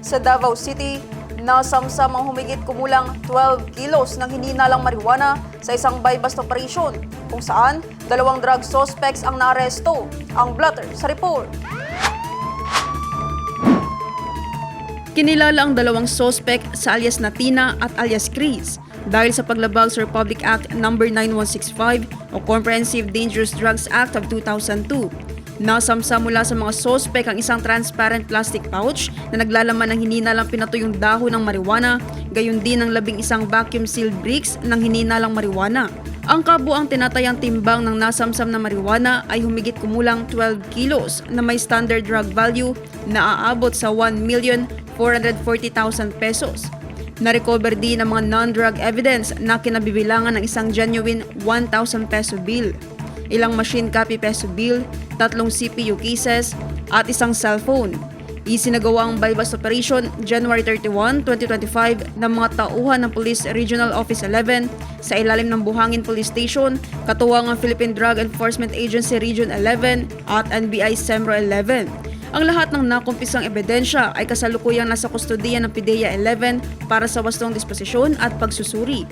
Sa Davao City, nasamsam ang humigit kumulang 12 kilos ng hininalang marijuana sa isang buy-bust operation kung saan 2 drug suspects ang naaresto. Ang blotter sa report. Kinilala ang 2 suspect sa alias Natina at alias Chris dahil sa paglabag sa Republic Act No. 9165 o Comprehensive Dangerous Drugs Act of 2002. Nasamsam mula sa mga suspect ang isang transparent plastic pouch na naglalaman ng hininalang pinatuyong dahon ng marijuana, gayon din ang 11 vacuum-sealed bricks ng hininalang marijuana. Ang kabuang tinatayang timbang ng nasamsam na marijuana ay humigit kumulang 12 kilos na may standard drug value na aabot sa 1,440,000 pesos. Na-recover din ang mga non-drug evidence na kinabibilangan ng isang genuine 1,000 peso bill, ilang machine copy peso bill, 3 CPU cases at isang cellphone. Isinagawa ang buy-bust operation January 31, 2025 ng mga tauhan ng Police Regional Office 11 sa ilalim ng Buhangin Police Station, katuwang ang Philippine Drug Enforcement Agency Region 11 at NBI SEMRO 11. Ang lahat ng nakumpisang ebidensya ay kasalukuyang nasa kustodiya ng PIDEA 11 para sa wastong disposisyon at pagsusuri.